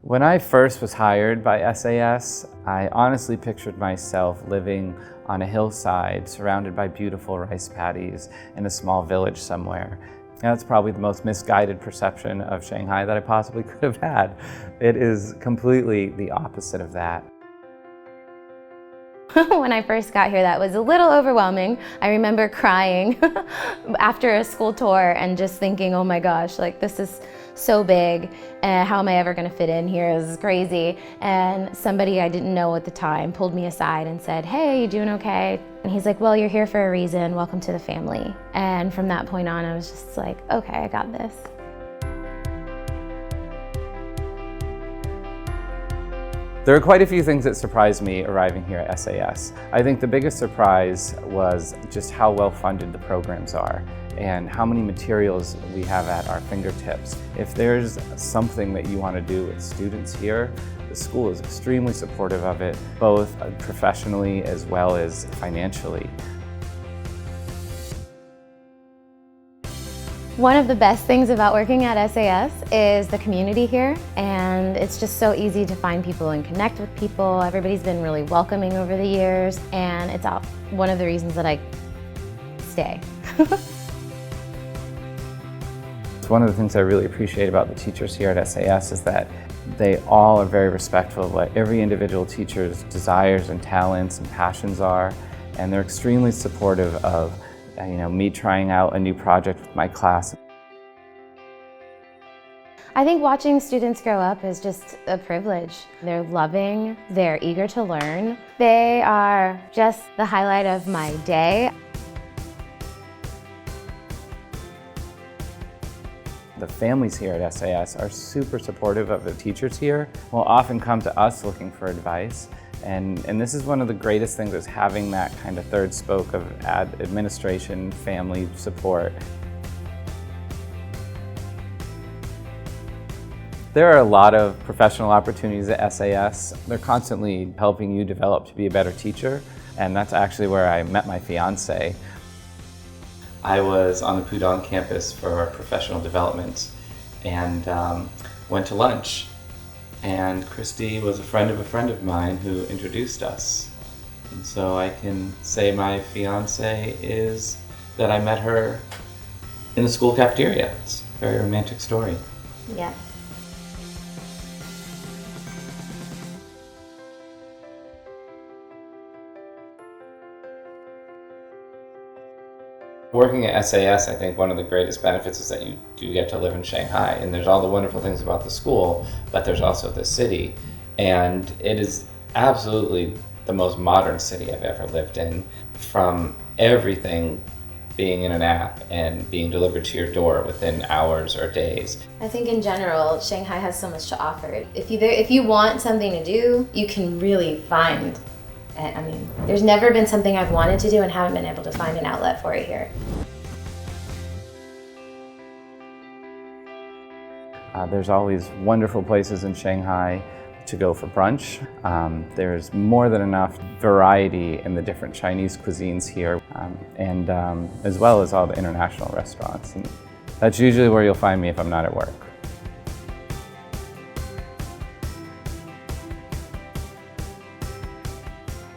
When I first was hired by SAS, I honestly pictured myself living on a hillside surrounded by beautiful rice paddies in a small village somewhere. And that's probably the most misguided perception of Shanghai that I possibly could have had. It is completely the opposite of that. When I first got here, that was a little overwhelming. I remember crying after a school tour and just thinking, oh my gosh, like this is so big, and how am I ever gonna fit in here? This is crazy. And somebody I didn't know at the time pulled me aside and said, hey, you doing okay? And he's like, well, you're here for a reason. Welcome to the family. And from that point on, I was just like, okay, I got this. There are quite a few things that surprised me arriving here at SAS. I think the biggest surprise was just how well funded the programs are and how many materials we have at our fingertips. If there's something that you want to do with students here, the school is extremely supportive of it, both professionally as well as financially. One of the best things about working at SAS is the community here, and it's just so easy to find people and connect with people. Everybody's been really welcoming over the years, and it's one of the reasons that I stay. One of the things I really appreciate about the teachers here at SAS is that they all are very respectful of what every individual teacher's desires and talents and passions are, and they're extremely supportive of me trying out a new project with my class. I think watching students grow up is just a privilege. They're loving, they're eager to learn. They are just the highlight of my day. The families here at SAS are super supportive of the teachers here, will often come to us looking for advice. And this is one of the greatest things, is having that kind of third spoke of administration, family support. There are a lot of professional opportunities at SAS. They're constantly helping you develop to be a better teacher, and that's actually where I met my fiance. I was on the Pudong campus for professional development and went to lunch. And Christy was a friend of mine who introduced us. And so I can say my fiance is that I met her in the school cafeteria. It's a very romantic story. Yeah. Working at SAS, I think one of the greatest benefits is that you do get to live in Shanghai, and there's all the wonderful things about the school, but there's also the city, and it is absolutely the most modern city I've ever lived in, from everything being in an app and being delivered to your door within hours or days. I think in general, Shanghai has so much to offer. If you want something to do, you can really find. I mean, there's never been something I've wanted to do and haven't been able to find an outlet for it here. There's always wonderful places in Shanghai to go for brunch. There's more than enough variety in the different Chinese cuisines here, and as well as all the international restaurants. And that's usually where you'll find me if I'm not at work.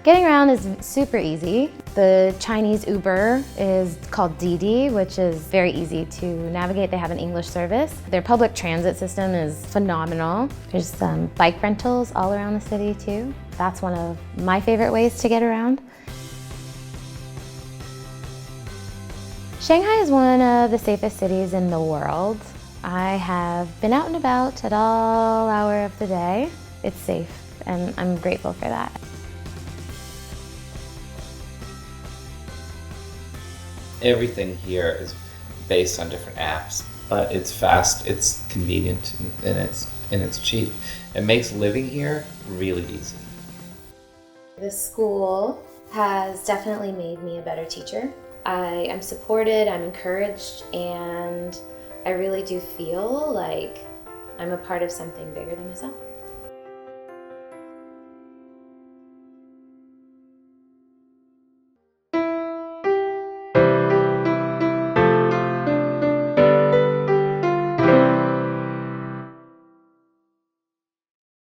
Getting around is super easy. The Chinese Uber is called Didi, which is very easy to navigate. They have an English service. Their public transit system is phenomenal. There's bike rentals all around the city too. That's one of my favorite ways to get around. Shanghai is one of the safest cities in the world. I have been out and about at all hour of the day. It's safe, and I'm grateful for that. Everything here is based on different apps, but it's fast, it's convenient, and it's cheap. It makes living here really easy. The school has definitely made me a better teacher. I am supported, I'm encouraged, and I really do feel like I'm a part of something bigger than myself.